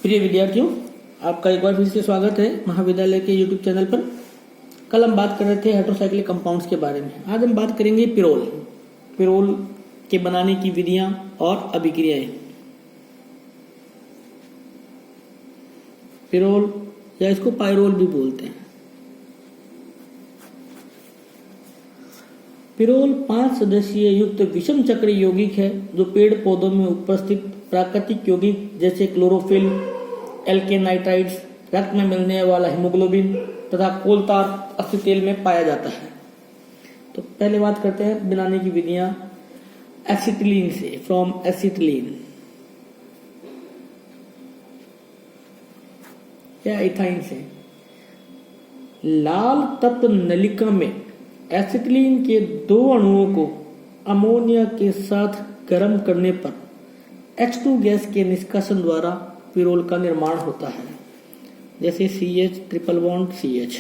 प्रिय विद्यार्थियों, आपका एक बार फिर से स्वागत है महाविद्यालय के यूट्यूब चैनल पर। कल हम बात कर रहे थे हेटेरोसाइक्लिक कंपाउंड्स के बारे में। आज हम बात करेंगे पिरोल के बनाने की विधियां और अभिक्रियाएं। पिरोल या इसको पाइरोल भी बोलते हैं। पिरोल 5 सदस्यीय युक्त विषम चक्रीय यौगिक है जो पेड़ पौधों में उपस्थित प्राकृतिक यौगिक जैसे क्लोरोफिल, एल्केनाइट्राइड्स, रक्त में मिलने वाला हीमोग्लोबिन तथा कोलतार असिटेल में पाया जाता है। तो पहले बात करते हैं बनाने की विधियां एसिटिलीन से, फ्रॉम एसिटिलीन या इथाइन से। लाल तत्व नलिका में एसिटिलीन के 2 अणुओं को अमोनिया के साथ गर्म करने पर H2 गैस के निष्कासन द्वारा पिरोल का निर्माण होता है। जैसे CH triple bond CH,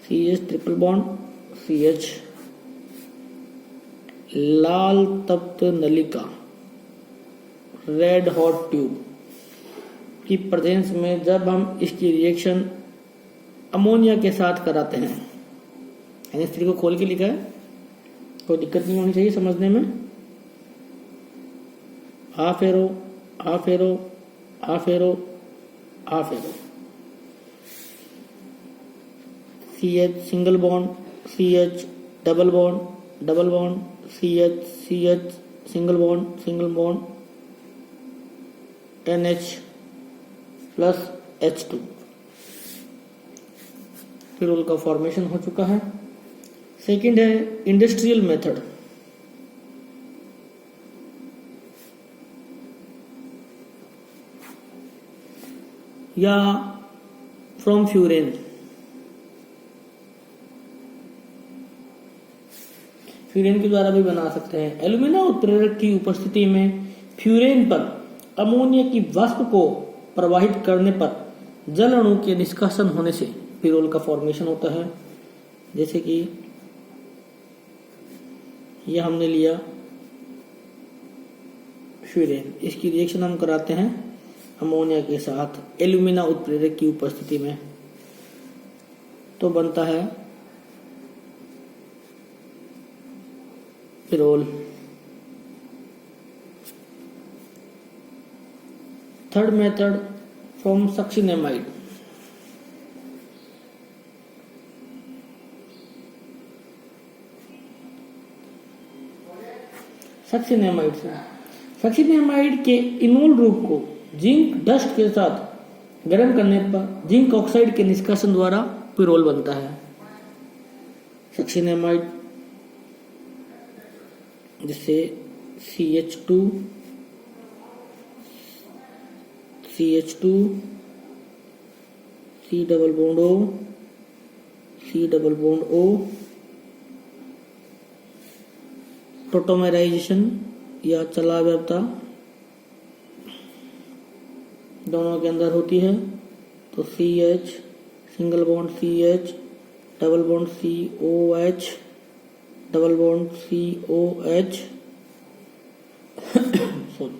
CH triple bond CH। लाल तप्त नलिका, रेड हॉट ट्यूब की प्रेजेंस में जब हम इसकी रिएक्शन अमोनिया के साथ कराते हैं, NH3 को खोल के लिखा है, कोई दिक्कत नहीं होनी चाहिए समझने में। Half arrow, half arrow, half arrow, half arrow, CH single bond, CH double bond, CH single bond, NH plus H2। Pyrrole का फॉर्मेशन हो चुका है। सेकंड है इंडस्ट्रियल मेथड। या फ्रॉम फ्यूरेन। फ्यूरेन के द्वारा भी बना सकते हैं। एल्यूमिना उत्प्रेरक की उपस्थिति में फ्यूरेन पर अमोनिया की वाष्प को प्रवाहित करने पर जल अणु के निष्कासन होने से पिरोल का फॉर्मेशन होता है। जैसे कि यह हमने लिया फ्यूरेन, इसकी रिएक्शन हम कराते हैं अमोनिया के साथ एल्यूमिना उत्प्रेरक की उपस्थिति में, तो बनता है pyrrole. Third method from succinimide. Succinimide के इनोल रूप को जिंक डस्ट के साथ गर्म करने पर जिंक ऑक्साइड के निष्कासन द्वारा पिरोल बनता है। सक्सिनेमाइड जिससे CH2, C double bond O, C double bond O, टोटोमेराइजेशन या चलाव्यता दोनों के अंदर होती है। तो CH single bond CH double bond COH double bond COH sorry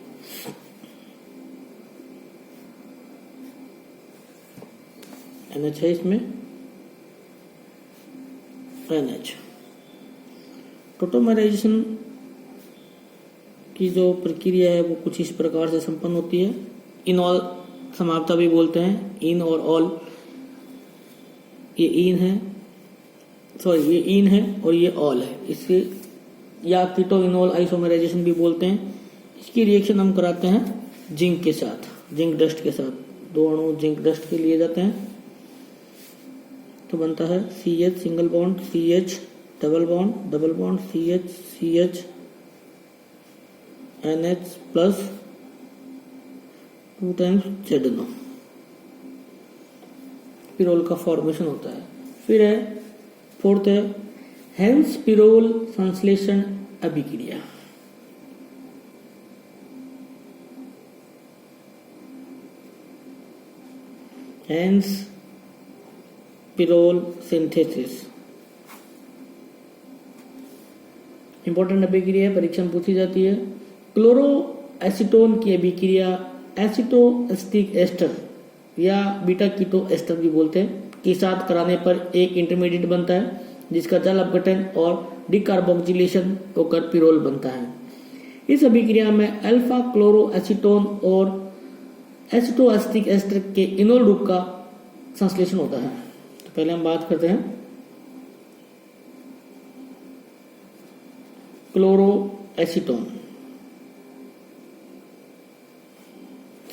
NH है इसमें, NH। टोटोमेराइजेशन की जो प्रक्रिया है वो कुछ इस प्रकार से संपन्न होती है। इनऑल समाप्ता भी बोलते हैं, इन और ऑल। ये इन है, सॉरी ये इन है और ये ऑल है, इससे या कीटो इनॉल आइसोमेराइजेशन भी बोलते हैं। इसकी रिएक्शन हम कराते हैं जिंक के साथ, जिंक डस्ट के साथ। 2 अणु जिंक डस्ट के लिए जाते हैं तो बनता है CH single bond CH double bond CH NH plus 2 times ZNO। Pyrrole का फॉर्मेशन होता है। फिर है फोर्थ है हेंस पिरोल संश्लेषण अभिक्रिया। हेंस पिरोल सिंथेसिस इंपॉर्टेंट अभिक्रिया है, परीक्षा में पूछी जाती है। क्लोरो एसीटोन की अभिक्रिया एसिटोएस्टिक एस्टर या बीटा कीटो एस्टर भी बोलते हैं के साथ कराने पर एक इंटरमीडिएट बनता है जिसका जल अपघटन और डिकार्बोक्सिलेशन होकर पिरोल बनता है। इस अभिक्रिया में अल्फा क्लोरोएसीटोन और एसिटोएस्टिक एस्टर के इनोल रूप का संश्लेषण होता है। तो पहले हम बात करते हैं क्लोरोएसीटोन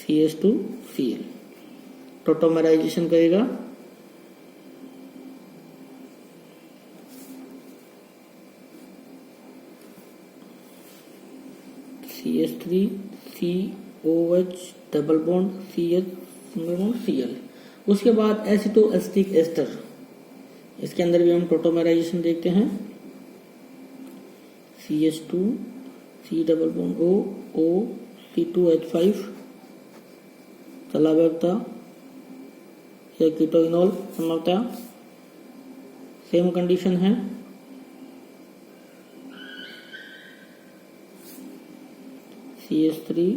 CH2Cl टोटोमराइजेशन करेगा CH3COH double bond CH single bond Cl। उसके बाद एसिटोएस्टिक एस्टर, इसके अंदर भी हम टोटोमराइजेशन देखते हैं CH2 C double bond O O C2H5 चला व्यक्ता या कीटोइनॉल संभवतः सेम कंडीशन है। CH3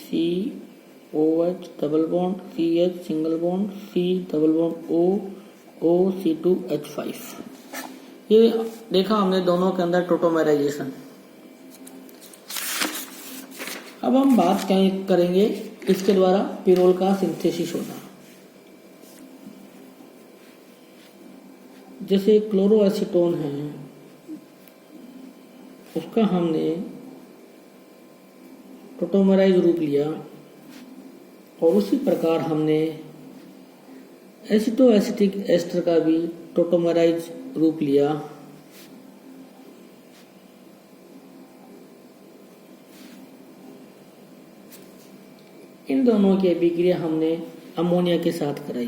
COH double bond CH single bond C double bond O O C2H5। ये देखा हमने दोनों के अंदर टोटोमराइजेशन। अब हम बात करेंगे इसके द्वारा पिरोल का सिंथेसिस होना। जैसे क्लोरोएसीटोन है, उसका हमने टोटोमराइज रूप लिया और उसी प्रकार हमने एसिटोएसिटिक एस्टर का भी टोटोमराइज रूप लिया। इन दोनों की अभिक्रिया हमने अमोनिया के साथ कराई।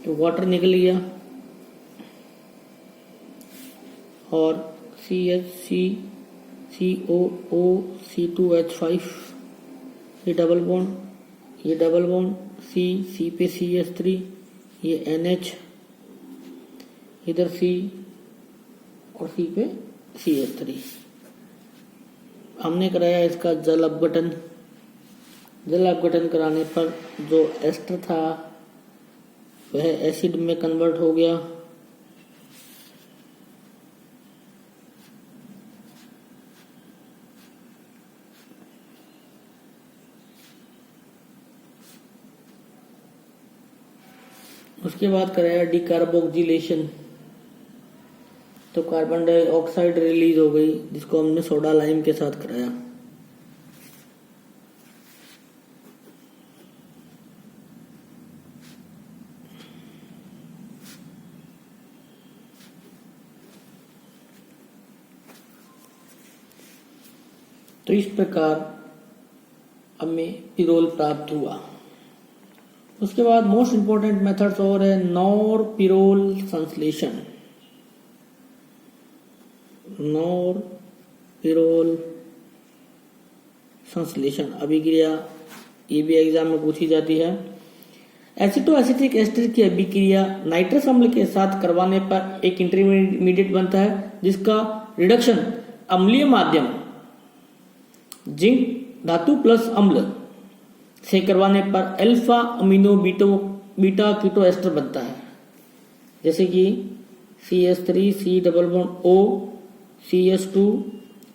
तो वाटर निकल गया और CH3COO C2H5 ये डबल बॉन्ड C पे CH3 ये NH इधर C और C पे CH3। हमने कराया इसका जल अपघटन। जल अपघटन कराने पर जो एस्टर था वह एसिड में कन्वर्ट हो गया। उसके बाद कराया डिकार्बोक्सिलेशन, तो कार्बन डाइऑक्साइड रिलीज हो गई जिसको हमने सोडा लाइम के साथ कराया। तो इस प्रकार हमें पिरोल प्राप्त हुआ। उसके बाद मोस्ट इंपोर्टेंट मेथड्स और है नॉर पिरोल संश्लेषण। नॉर पिरोल संश्लेषण अभिक्रिया ये भी एग्जाम में पूछी जाती है। एसिटोएसिटिक एस्टर की अभिक्रिया नाइट्रस अम्ल के साथ करवाने पर एक इंटरमीडिएट बनता है जिसका रिडक्शन अम्लीय माध्यम जिंक धातु प्लस अम्ल से करवाने पर alpha amino beta keto ester बनता है। जैसे कि CH3 C double bond O CH2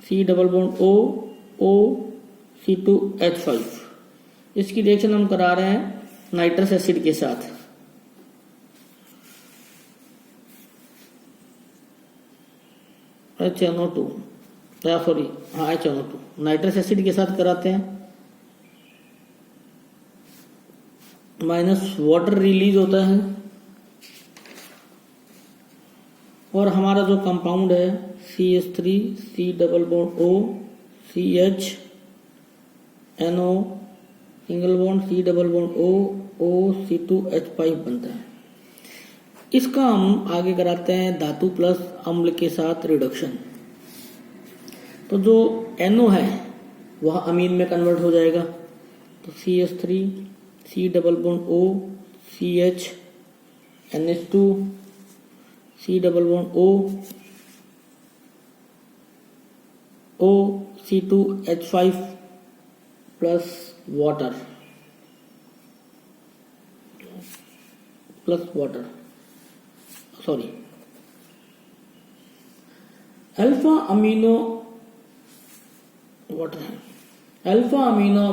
C double bond O O C2H5। इसकी रिएक्शन हम करा रहे हैं नाइट्रस एसिड के साथ। HNO2 HNO2 नाइट्रस एसिड के साथ कराते हैं, माइनस वाटर रिलीज होता है और हमारा जो कंपाउंड है CH3 C double bond O CH NO single bond C double bond O O C2H5 बनता है। इसका हम आगे कराते हैं धातु प्लस अम्ल के साथ रिडक्शन। तो जो NO है वह अमीन में कन्वर्ट हो जाएगा। तो CH3 C double bond O CH NH2 C double bond O C2H5 plus water sorry alpha amino water है। Alpha amino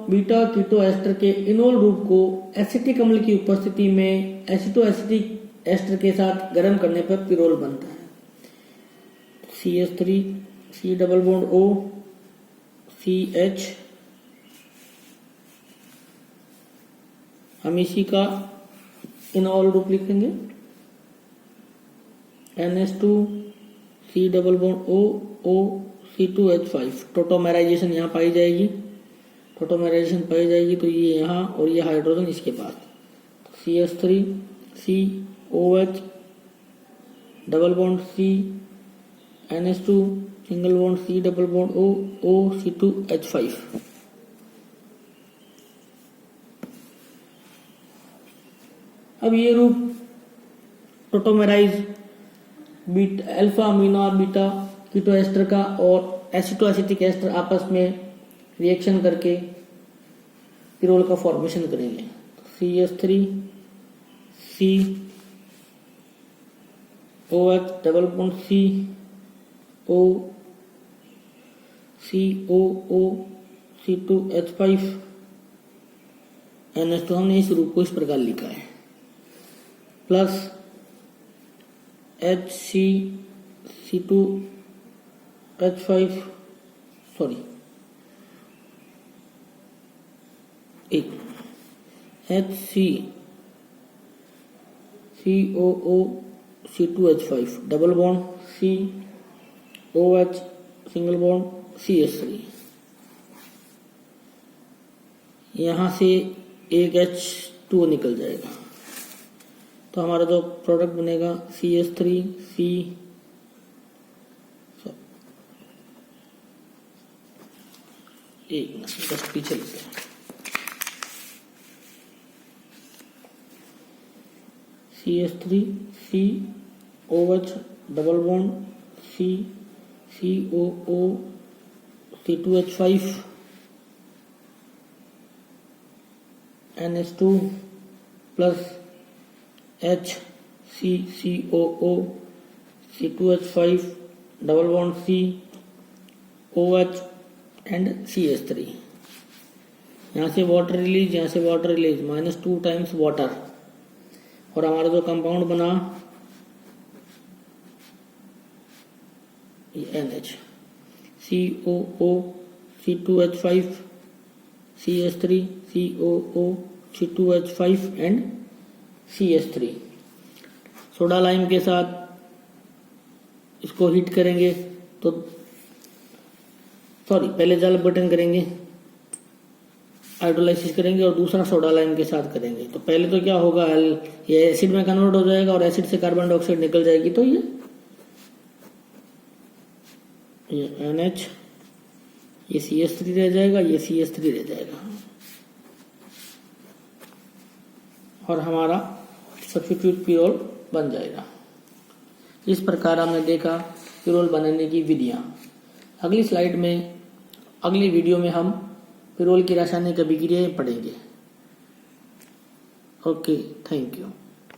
beta keto ester के इनोल रूप को एसिटिक अम्ल की उपस्थिति में एसिटोएसिटिक एस्टर के साथ गर्म करने पर पिरोल बनता है। CH3 C double bond O CH हम इसी का इनोल रूप लिखेंगे NH2 C double bond O C2H5 टोटोमेराइजेशन यहाँ पाई जाएगी, तो ये यहाँ और ये हाइड्रोजन इसके पास CH3 C OH double bond C NH2 single bond C double bond O C2H5। अब ये रूप टोटोमेराइज अल्फा अमीनो और बीटा कीटो एस्टर का और एसिटोएसिटिक एस्टर आपस में रिएक्शन करके पिरोल का फॉर्मेशन करेंगे। CH3 C OH double bond C O COO C2H5 NH2 हमने इस रूप को इस प्रकार लिखा है plus C2H5 sorry COO C2H5 double bond COH single bond CH3। यहां से एक H2 निकल जाएगा तो हमारा जो प्रोडक्ट बनेगा CH3 C एक जस्ट पीछे लेते हैं CH3 C OH double bond C COO C2H5 NH2 plus H CCOO C2H5 double bond C OH and CH3। यहाँ से वाटर रिलीज, -2 टाइम्स वाटर और हमारा जो कंपाउंड बना ये NH COO C2H5 CH3 COO C2H5 and CH3। Soda lime के साथ इसको हीट करेंगे तो पहले जल बटन करेंगे, हाइड्रोलाइसिस करेंगे और दूसरा सोडा लाइम के साथ करेंगे। तो पहले तो क्या होगा, ये एसिड में कन्वर्ट हो जाएगा और एसिड से कार्बन डाइऑक्साइड निकल जाएगी तो ये NH, ये CH3 रह जाएगा, ये CH3 रह जाएगा और हमारा सब्स्टिट्यूट पिरोल बन जाएगा। इस प्रकार हमने देखा पिरोल बनाने की विधियां। अगली स्लाइड में, अगली वीडियो में हम पिरोल की रासायनिक अभिक्रियाएं पढ़ेंगे। Okay, thank you.